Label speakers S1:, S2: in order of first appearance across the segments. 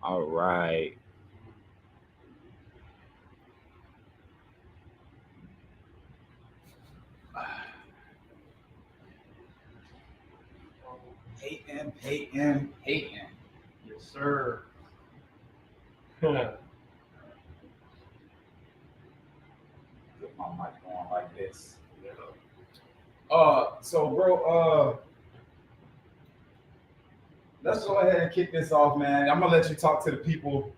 S1: All right.
S2: Payton.
S3: Yes, sir. Yeah.
S2: Get my mic going like this.
S3: Yeah.
S2: So bro, let's go ahead and kick this off, man. I'm gonna let you talk to the people.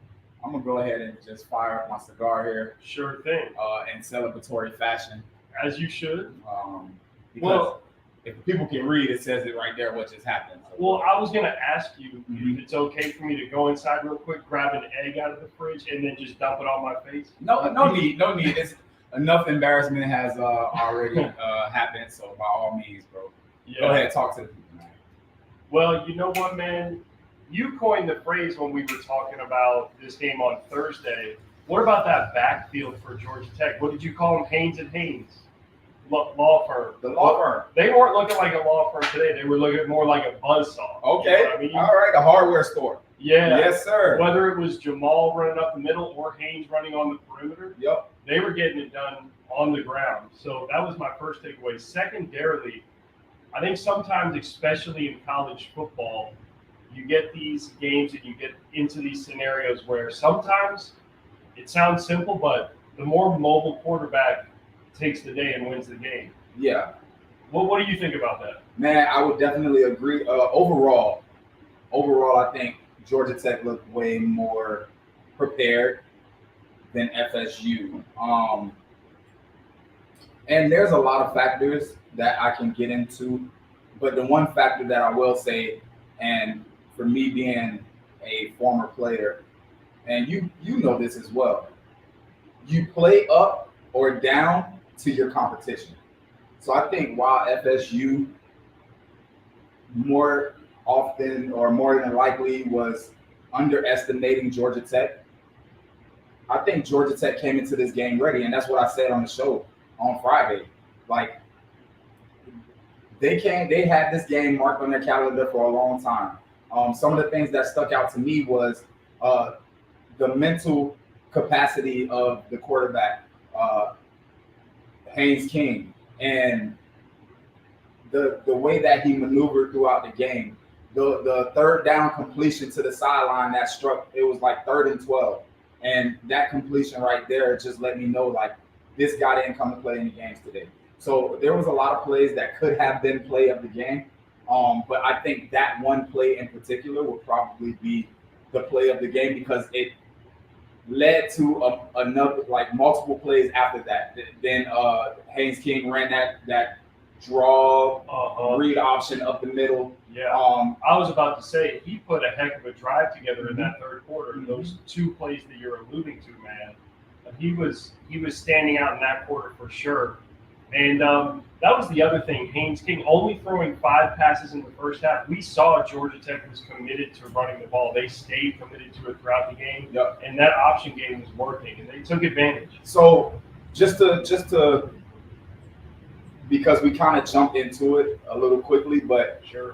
S2: I'm gonna go ahead and just fire up my cigar here,
S3: Sure thing.
S2: in celebratory fashion.
S3: As you should.
S2: Because
S3: Well,
S2: if people can read, it says it right there what just happened. So,
S3: well, I was gonna ask you
S2: Mhm.
S3: if it's okay for me to go inside real quick, grab an egg out of the fridge, and then just dump it on my face.
S2: no need. It's enough embarrassment has already happened. So by all means, bro,
S3: Yeah.
S2: go ahead, talk to the people, man.
S3: Well, you know what, man? You coined the phrase when we were talking about this game on Thursday. What about that backfield for Georgia Tech? What did you call them? Haynes and Haynes law firm.
S2: The law firm.
S3: They weren't looking like a law firm today. They were looking more like a buzzsaw.
S2: Okay.
S3: You know what I mean?
S2: All right. The hardware store.
S3: Yeah.
S2: Yes, sir.
S3: Whether it was Jamal running up the middle or Haynes running on the perimeter,
S2: Yep.
S3: they were getting it done on the ground. So that was my first takeaway. Secondarily, I think sometimes, especially in college football, you get these games and you get into these scenarios where sometimes it sounds simple, but the more mobile quarterback takes the day and wins the game.
S2: Yeah.
S3: Well, what do you think about that?
S2: Man, I would definitely agree. Overall, I think Georgia Tech looked way more prepared than FSU. And there's a lot of factors that I can get into, but the one factor that I will say, and for me being a former player, and you know this as well, you play up or down to your competition. So I think while FSU more often or more than likely was underestimating Georgia Tech, I think Georgia Tech came into this game ready, and that's what I said on the show on Friday. Like they had this game marked on their calendar for a long time. Some of the things that stuck out to me was the mental capacity of the quarterback, Haynes King, and the way that he maneuvered throughout the game. The third down completion to the sideline that struck, it was like 3rd and 12. And that completion right there just let me know, like, this guy didn't come to play any games today. So there was a lot of plays that could have been play of the game. But I think that one play in particular will probably be the play of the game because it led to another, like, multiple plays after that. Then Haynes King ran that draw read option up the middle.
S3: Yeah. I was about to say he put a heck of a drive together in that third quarter.
S2: Mhm.
S3: Those two plays that you're alluding to, man, he was standing out in that quarter for sure. And that was the other thing. Haynes King only throwing 5 passes in the first half. We saw Georgia Tech was committed to running the ball. They stayed committed to it throughout the game.
S2: Yep.
S3: And that option game was working, and they took advantage.
S2: So just to because we kind of jumped into it a little quickly, but
S3: Sure.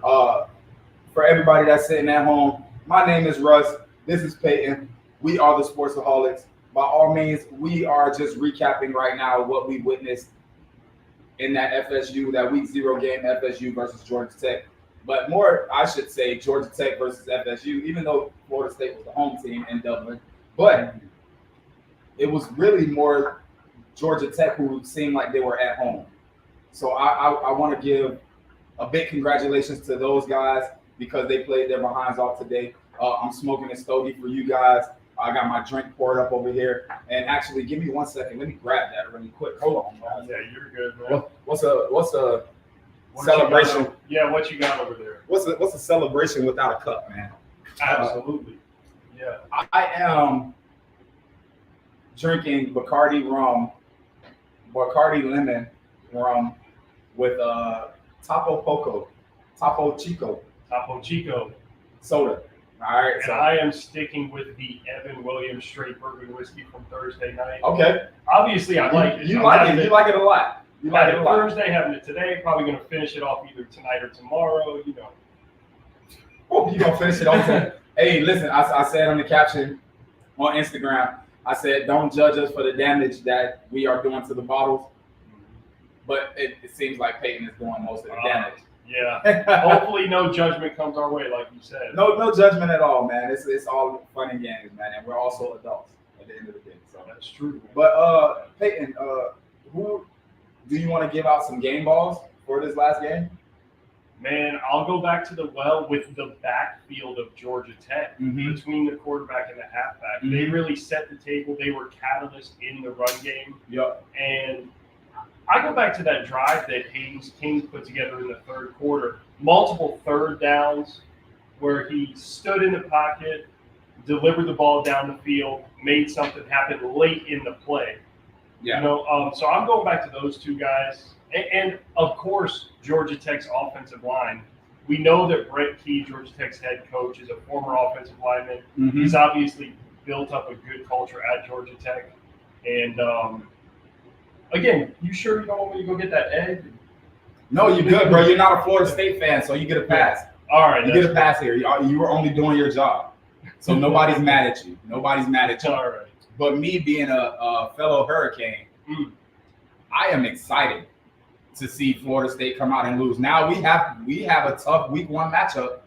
S2: For everybody that's sitting at home, my name is Russ. This is Payton. We are the Sportsaholics. By all means, we are just recapping right now what we witnessed in that Week 0 game, FSU versus Georgia Tech. But more, I should say, Georgia Tech versus FSU, even though Florida State was the home team in Dublin. But it was really more Georgia Tech who seemed like they were at home. So I want to give a big congratulations to those guys because they played their behinds off today. I'm smoking a stogie for you guys. I got my drink poured up over here. And actually, give me 1 second. Let me grab that really quick. Hold on, guys.
S3: Yeah, you're good, man.
S2: What's a
S3: What you
S2: celebration?
S3: got what you got over there?
S2: What's a celebration without a cup, man?
S3: Absolutely. Yeah.
S2: I am drinking Bacardi lemon rum with Topo Chico soda. All right,
S3: And I am sticking with the Evan Williams straight bourbon whiskey from Thursday night.
S2: okay.
S3: Obviously, I like it.
S2: You like it. You like it a lot. You like
S3: Had
S2: it
S3: it
S2: a lot.
S3: Thursday, having it today. Probably going to finish it off either tonight or tomorrow. You know.
S2: Oh, you gonna finish it on Hey, listen, I said on the caption on Instagram, I said, don't judge us for the damage that we are doing to the bottles, but it seems like Payton is doing most of the damage.
S3: Yeah. Hopefully, no judgment comes our way, like you said.
S2: No judgment at all, man. It's all fun and games, man, and we're also adults at the end of the day. So
S3: That's true. Man.
S2: But Payton, who do you want to give out some game balls for this last game?
S3: Man, I'll go back to the well with the backfield of Georgia Tech between the quarterback and the halfback. They really set the table. They were catalyst in the run game.
S2: Yep.
S3: And I go back to that drive that Haynes King put together in the third quarter. Multiple third downs where he stood in the pocket, delivered the ball down the field, made something happen late in the play.
S2: Yeah.
S3: So I'm going back to those two guys. And of course, Georgia Tech's offensive line. We know that Brett Key, Georgia Tech's head coach, is a former offensive lineman. He's obviously built up a good culture at Georgia Tech. And again, you sure you don't want me to go get that egg?
S2: No, you're good, bro. You're not a Florida State fan, so you get a pass.
S3: All right.
S2: You get a pass here. You were only doing your job. So nobody's mad at you. Nobody's mad at you.
S3: All right.
S2: But me being a fellow Hurricane, I am excited to see Florida State come out and lose. Now we have a tough week 1 matchup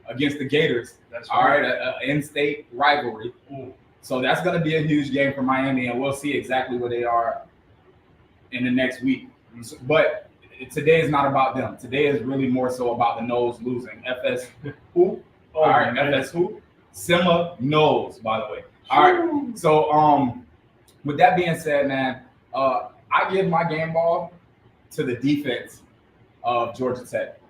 S2: against the Gators.
S3: That's
S2: all right, an in-state rivalry. So that's going to be a huge game for Miami, and we'll see exactly where they are in the next week. But today is not about them. Today is really more so about the Noles losing. FS who? All right, FS who? Sima Knowles, by the way. All right. So with that being said, man, I give my game ball to the defense of Georgia Tech.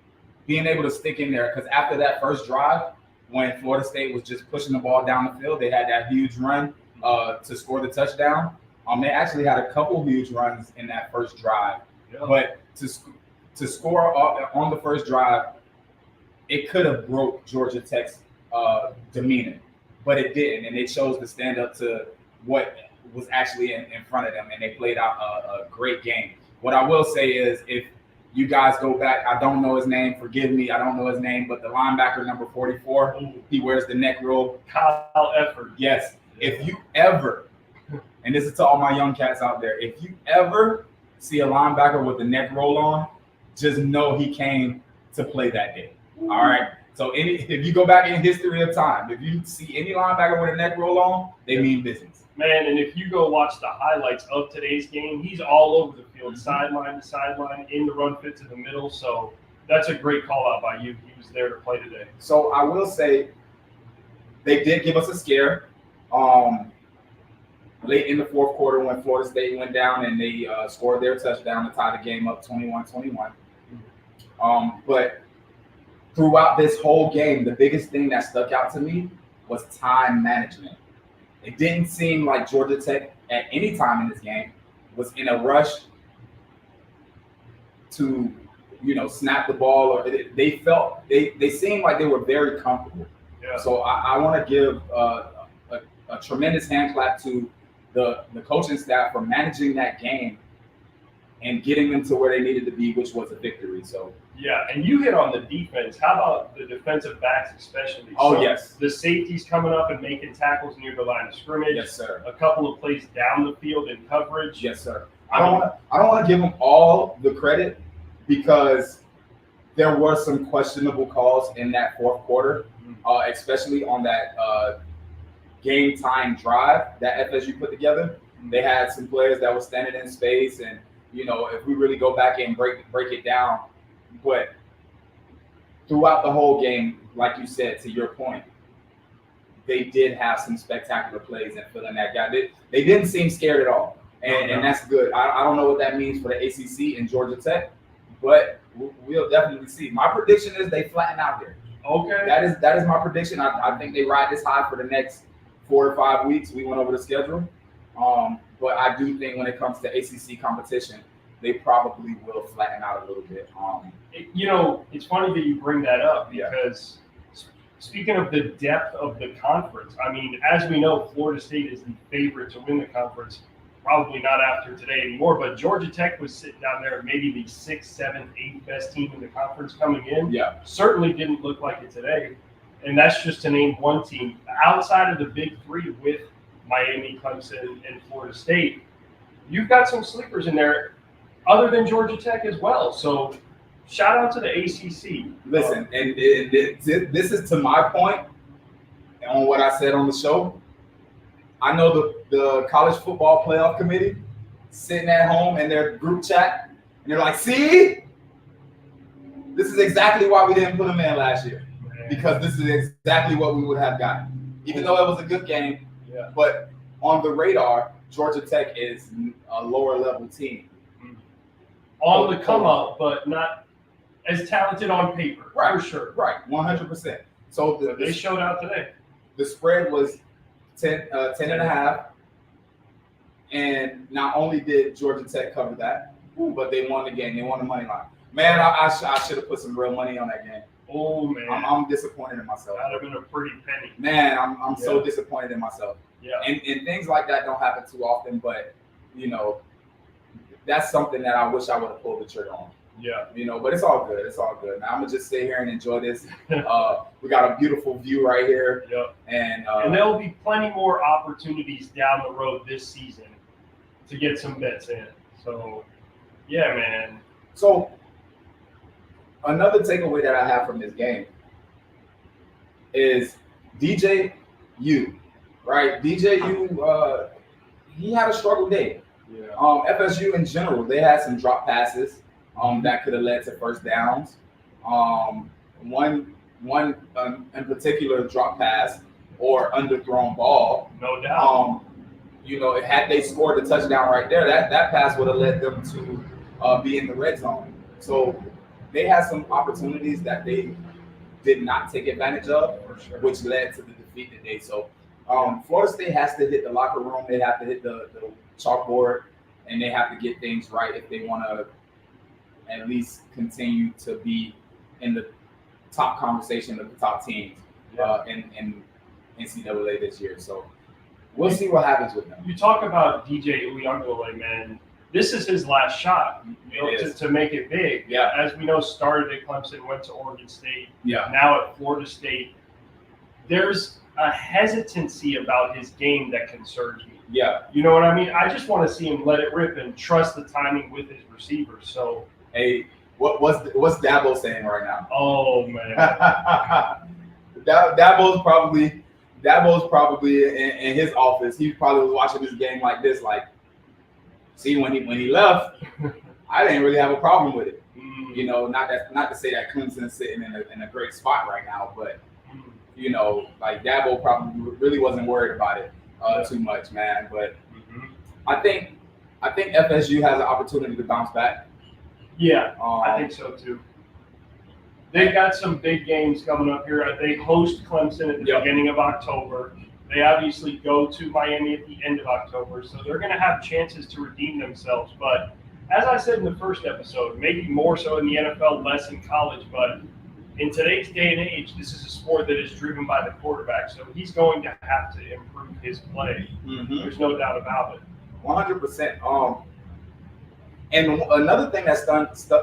S2: Being able to stick in there, because after that first drive, when Florida State was just pushing the ball down the field, they had that huge run to score the touchdown. They actually had a couple huge runs in that first drive. Yeah. But to score on the first drive, it could have broke Georgia Tech's demeanor, but it didn't, and they chose to stand up to what was actually in front of them, and they played out a great game. What I will say is, if you guys go back, I don't know his name, forgive me, I don't know his name, but the linebacker number 44, he wears the neck roll.
S3: Kyle Efford.
S2: Yes. If you ever, and this is to all my young cats out there, if you ever see a linebacker with the neck roll on, just know he came to play that day. All right. So if you go back in history of time, if you see any linebacker with a neck roll on, they mean business.
S3: Man, and if you go watch the highlights of today's game, he's all over the field, sideline to sideline, in the run fit to the middle. So that's a great call out by you. He was there to play today.
S2: So I will say they did give us a scare late in the fourth quarter when Florida State went down and they scored their touchdown to tie the game up 21-21. But throughout this whole game, the biggest thing that stuck out to me was time management. It didn't seem like Georgia Tech at any time in this game was in a rush to, snap the ball, or they seemed like they were very comfortable. Yeah. So I want to give a tremendous hand clap to the coaching staff for managing that game and getting them to where they needed to be, which was a victory. So.
S3: Yeah, and you hit on the defense. How about the defensive backs especially?
S2: Oh, yes.
S3: The safeties coming up and making tackles near the line of scrimmage.
S2: Yes, sir.
S3: A couple of plays down the field in coverage.
S2: Yes, sir. I don't want to give them all the credit because there were some questionable calls in that fourth quarter, especially on that game time drive that FSU put together. They had some players that were standing in space, and if we really go back and break it down. But throughout the whole game, like you said, to your point, they did have some spectacular plays and filling that gap. They didn't seem scared at all, and that's good. I don't know what that means for the ACC and Georgia Tech, but we'll definitely see. My prediction is they flatten out here.
S3: Okay.
S2: That is my prediction. I think they ride this high for the next 4 to 5 weeks. We went over the schedule, but I do think when it comes to ACC competition, they probably will flatten out a little bit.
S3: It's funny that you bring that up because speaking of the depth of the conference, I mean, as we know, Florida State is the favorite to win the conference. Probably not after today anymore, but Georgia Tech was sitting down there, maybe the 6th, 7th, 8th best team in the conference coming in.
S2: Yeah.
S3: Certainly didn't look like it today. And that's just to name one team. Outside of the big three with Miami, Clemson, and Florida State, you've got some sleepers in there other than Georgia Tech as well. So shout out to the ACC.
S2: Listen, and this is to my point on what I said on the show. I know the college football playoff committee sitting at home in their group chat, and they're like, see, this is exactly why we didn't put them in last year. Because this is exactly what we would have gotten. Even though it was a good game, but on the radar, Georgia Tech is a lower level team.
S3: On the come up, but not as talented on paper,
S2: right,
S3: for sure.
S2: Right, 100%. So
S3: they showed out today.
S2: The spread was 10 and a half. And not only did Georgia Tech cover that, but they won the game. They won the money line. Man, I should have put some real money on that game.
S3: Oh, man.
S2: I'm disappointed in myself.
S3: That would have been a pretty penny.
S2: Man, I'm so disappointed in myself.
S3: Yeah.
S2: And things like that don't happen too often, but, you know, that's something that I wish I would have pulled the trigger on.
S3: Yeah.
S2: You know, but it's all good. It's all good. Now, I'm going to just sit here and enjoy this. We got a beautiful view right here.
S3: Yep.
S2: And
S3: there will be plenty more opportunities down the road this season to get some bets in. So, yeah, man.
S2: So, another takeaway that I have from this game is DJU, right? DJU, he had a struggle day.
S3: Yeah.
S2: FSU in general, they had some drop passes that could have led to first downs. One in particular drop pass or underthrown ball.
S3: No doubt.
S2: You know, had they scored the touchdown right there, that pass would have led them to be in the red zone. So they had some opportunities that they did not take advantage of, which led to the defeat today. So Florida State has to hit the locker room. They have to hit the chalkboard, and they have to get things right if they want to at least continue to be in the top conversation of the top teams in NCAA this year. So we'll see what happens with them.
S3: You talk about DJ Uyunglele, man. This is his last shot, you know, to make it big.
S2: Yeah.
S3: As we know, started at Clemson, went to Oregon State.
S2: Yeah.
S3: Now at Florida State. There's a hesitancy about his game that concerns me.
S2: Yeah.
S3: You know what I mean? I just want to see him let it rip and trust the timing with his receivers. So,
S2: hey, what's Dabo saying right now?
S3: Oh man,
S2: Dabo's probably in his office. He probably was watching this game like this, like, see, when he left, I didn't really have a problem with it. You know, not to say that Clemson's sitting in a great spot right now, but you know, like Dabo probably really wasn't worried about it too much, man. But I think FSU has an opportunity to bounce back.
S3: Yeah, I think so too. They've got some big games coming up here. They host Clemson at the beginning of October. They obviously go to Miami at the end of October, so they're going to have chances to redeem themselves. But as I said in the first episode, maybe more so in the NFL, less in college, but in today's day and age, this is a sport that is driven by the quarterback, so he's going to have to improve his play. There's no doubt about it.
S2: 100%. And another thing that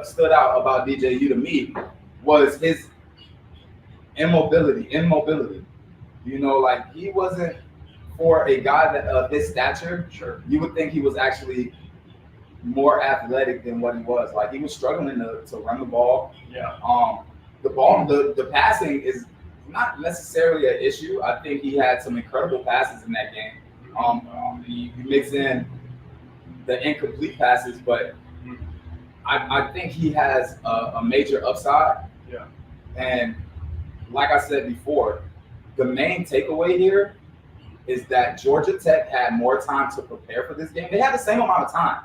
S2: stood out about DJU to me was his immobility. You know, like he wasn't, for a guy that of his stature, you would think he was actually more athletic than what he was. Like he was struggling to run the ball.
S3: Yeah.
S2: The passing is not necessarily an issue. I think he had some incredible passes in that game. You mix in the incomplete passes, but I think he has a major upside.
S3: Yeah.
S2: And like I said before, the main takeaway here is that Georgia Tech had more time to prepare for this game. They had the same amount of time,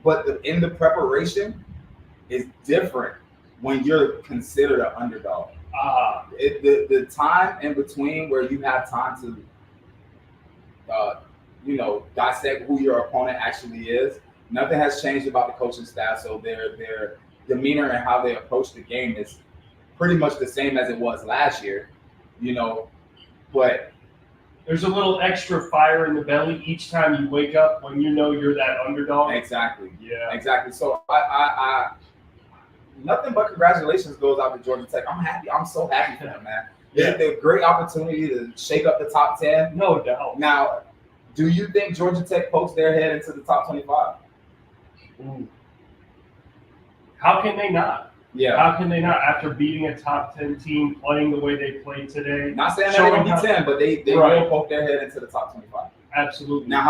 S2: but in the preparation is different when you're considered an underdog. The time in between where you have time to, dissect who your opponent actually is. Nothing has changed about the coaching staff, so their demeanor and how they approach the game is pretty much the same as it was last year. You know, but
S3: there's a little extra fire in the belly each time you wake up when you know you're that underdog.
S2: Exactly.
S3: Yeah.
S2: Exactly. So I nothing but congratulations goes out to Georgia Tech. I'm happy. I'm so happy for them, man. It's a great opportunity to shake up the top 10.
S3: No doubt.
S2: Now, do you think Georgia Tech pokes their head into the top 25?
S3: Ooh. How can they not?
S2: Yeah.
S3: How can they not after beating a top 10 team, playing the way they played today?
S2: Not saying that they're going to be 10, but they will poke their head into the top 25.
S3: Absolutely.
S2: Now,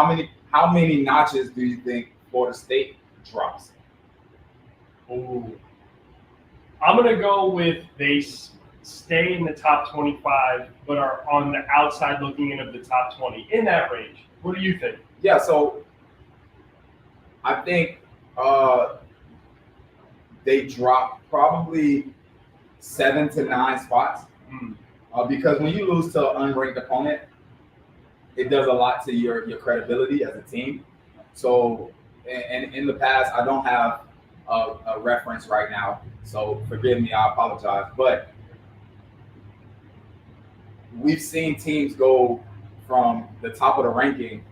S2: how many notches do you think Florida State drops?
S3: Ooh. I'm going to go with they stay in the top 25, but are on the outside looking in of the top 20, in that range. What do you think?
S2: Yeah, so I think they drop probably 7 to 9 spots because when you lose to an unranked opponent, it does a lot to your credibility as a team. So, and in the past, I don't have a reference right now, so forgive me, I apologize. But we've seen teams go from the top of the ranking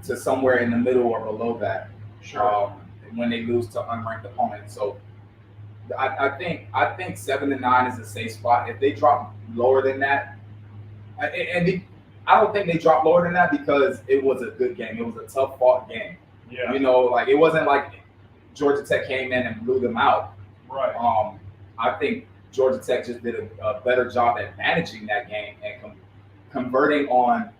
S2: to somewhere in the middle or below that.
S3: Sure.
S2: When they lose to unranked opponents. So I think 7 to 9 is a safe spot. If they drop lower than that, I don't think they dropped lower than that because it was a good game. It was a tough fought game.
S3: Yeah.
S2: You know, like it wasn't like Georgia Tech came in and blew them out.
S3: Right.
S2: I think Georgia Tech just did a better job at managing that game and converting on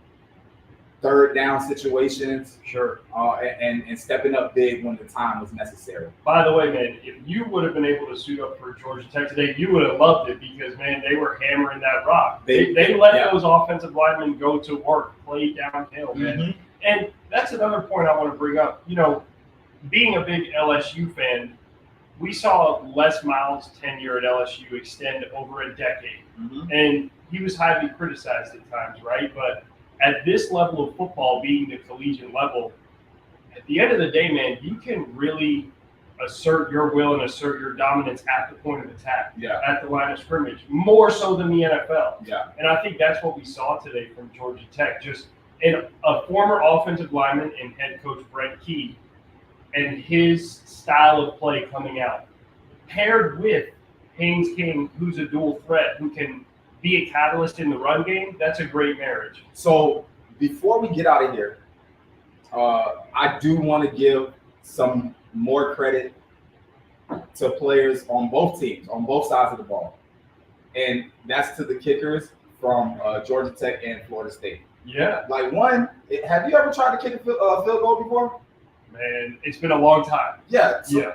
S2: third down situations.
S3: Sure.
S2: And stepping up big when the time was necessary.
S3: By the way, man, if you would have been able to suit up for Georgia Tech today, you would have loved it because, man, they were hammering that rock. They let those offensive linemen go to work, play downhill, man.
S2: Mm-hmm.
S3: And that's another point I want to bring up. You know, being a big LSU fan, we saw Les Miles' tenure at LSU extend over a decade.
S2: Mm-hmm.
S3: And he was highly criticized at times, right? But at this level of football, being the collegiate level, at the end of the day, man, you can really assert your will and assert your dominance at the point of attack, at the line of scrimmage, more so than the NFL.
S2: Yeah.
S3: And I think that's what we saw today from Georgia Tech. Just a former offensive lineman and head coach Brent Key and his style of play coming out, paired with Haynes King, who's a dual threat, who can be a catalyst in the run game. That's a great marriage.
S2: So before we get out of here, I do want to give some more credit to players on both teams, on both sides of the ball. And that's to the kickers from Georgia Tech and Florida State.
S3: Yeah.
S2: Like have you ever tried to kick a field goal before?
S3: Man, it's been a long time.
S2: Yeah. So
S3: yeah.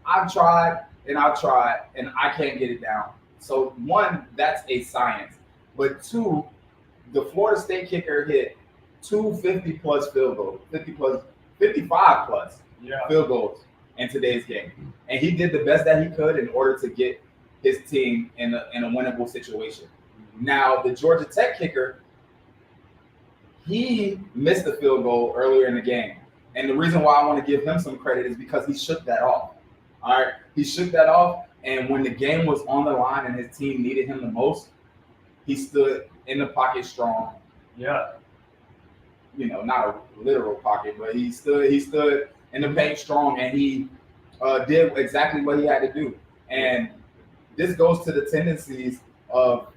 S2: I've tried and I can't get it down. So one, that's a science. But two, the Florida State kicker hit 250-plus field goals, 55-plus field goals in today's game. And he did the best that he could in order to get his team in a winnable situation. Now, the Georgia Tech kicker, he missed the field goal earlier in the game. And the reason why I want to give him some credit is because he shook that off. All right? He shook that off. And when the game was on the line and his team needed him the most, he stood in the pocket strong.
S3: Yeah.
S2: You know, not a literal pocket, but he stood in the paint strong, and he did exactly what he had to do. And this goes to the tendencies of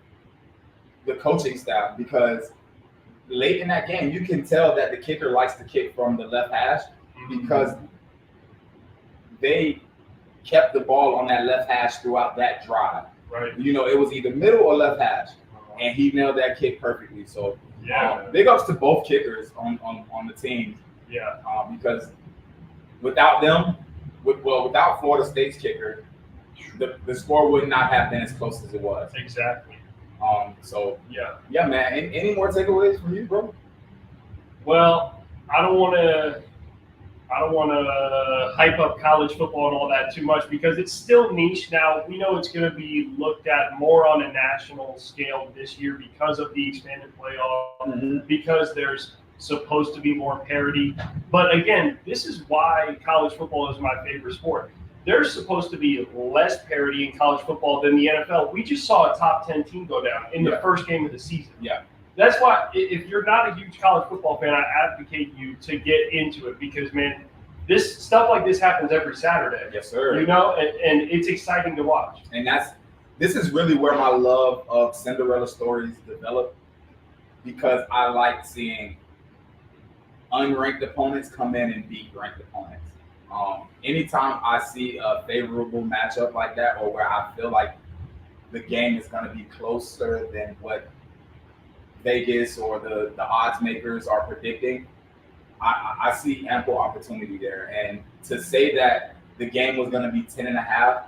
S2: the coaching staff because late in that game, you can tell that the kicker likes to kick from the left hash because they kept the ball on that left hash throughout that drive.
S3: Right.
S2: You know, it was either middle or left hash, and he nailed that kick perfectly. So, big ups to both kickers on the team.
S3: Yeah.
S2: Because without them, without Florida State's kicker, the score would not have been as close as it was.
S3: Exactly.
S2: So yeah, man. Any more takeaways from you, bro?
S3: Well, I don't want to hype up college football and all that too much because it's still niche. Now, we know it's going to be looked at more on a national scale this year because of the expanded playoff, because there's supposed to be more parity. But again, this is why college football is my favorite sport. There's supposed to be less parity in college football than the NFL. We just saw a top 10 team go down in the first game of the season. Yeah. That's why, if you're not a huge college football fan, I advocate you to get into it because, man, this stuff like this happens every Saturday.
S2: Yes, sir.
S3: You know, and it's exciting to watch.
S2: And that's this is really where my love of Cinderella stories developed, because I like seeing unranked opponents come in and beat ranked opponents. Anytime I see a favorable matchup like that, or where I feel like the game is going to be closer than what Vegas or the odds makers are predicting, I see ample opportunity there. And to say that the game was going to be 10.5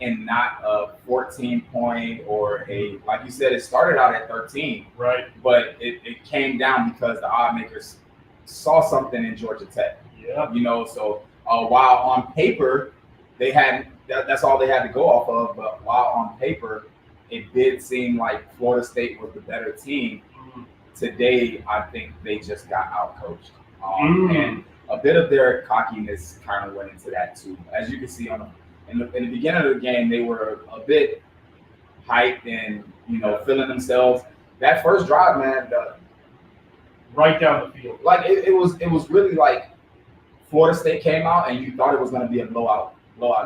S2: and not a 14 point, or like you said, it started out at 13,
S3: right?
S2: But it came down because the odd makers saw something in Georgia Tech.
S3: Yeah.
S2: So while on paper they had that's all they had to go off of, but while on paper it did seem like Florida State was the better team. Today, I think they just got outcoached, and a bit of their cockiness kind of went into that too. As you can see in the beginning of the game, they were a bit hyped and feeling themselves. That first drive, man,
S3: right down the field,
S2: like it was really like Florida State came out and you thought it was going to be a blowout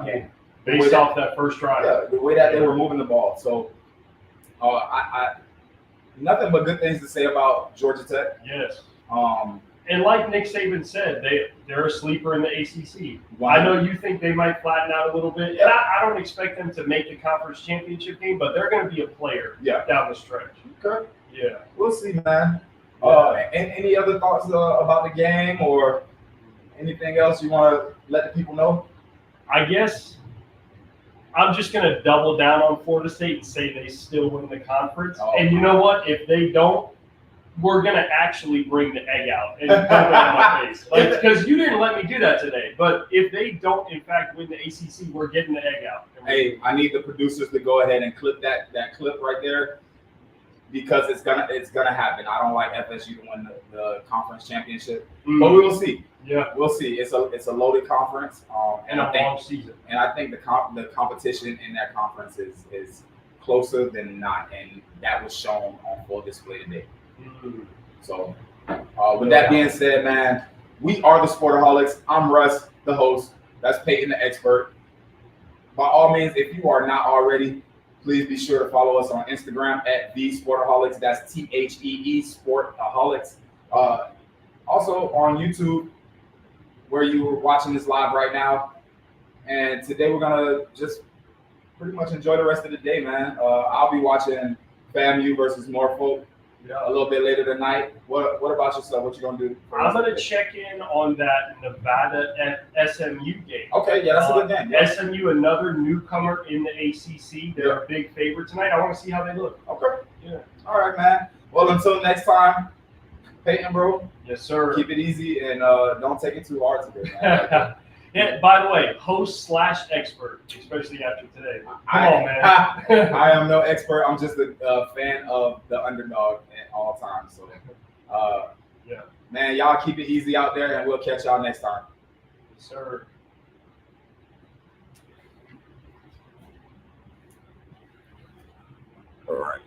S2: game
S3: based off that first drive.
S2: Yeah, the way that they were moving the ball. So, I nothing but good things to say about Georgia Tech.
S3: Yes. And like Nick Saban said, they're a sleeper in the ACC.
S2: Wow.
S3: I know you think they might flatten out a little bit, and I don't expect them to make the conference championship game, but they're going to be a player down the stretch.
S2: Okay.
S3: Yeah.
S2: We'll see, man. Any other thoughts about the game or anything else you want to let the people know?
S3: I guess I'm just going to double down on Florida State and say they still win the conference. And you know what? If they don't, we're going to actually bring the egg out and dump it on my face. Because you didn't let me do that today. But if they don't, in fact, win the ACC, we're getting the egg out.
S2: Hey, I need the producers to go ahead and clip that clip right there, because it's gonna happen. I don't like FSU to win the conference championship, but we will see.
S3: Yeah,
S2: we'll see. It's a loaded conference,
S3: and a long season.
S2: And I think the competition in that conference is closer than not, and that was shown on full display today. So, with that being said, man, we are the Sportaholics. I'm Russ, the host. That's Payton, the expert. By all means, if you are not already, please be sure to follow us on Instagram at the Sportaholics. That's THEE Sportaholics. Also on YouTube, where you are watching this live right now. And today we're gonna just pretty much enjoy the rest of the day, man. I'll be watching FAMU versus Norfolk a little bit later tonight. What about yourself? What you gonna do?
S3: I'm gonna check in on that Nevada SMU game.
S2: Okay, yeah, that's a good game. Yeah.
S3: SMU, another newcomer in the ACC. They're a big favorite tonight. I want to see how they look.
S2: Okay.
S3: Yeah.
S2: All right, man. Well, until next time, Payton, bro.
S3: Yes, sir.
S2: Keep it easy and don't take it too hard today, man.
S3: Yeah, by the way, host/expert, especially after today. Come on, man.
S2: I am no expert. I'm just a fan of the underdog at all times. So, man, y'all keep it easy out there, and we'll catch y'all next time.
S3: Yes, sir.
S2: All right.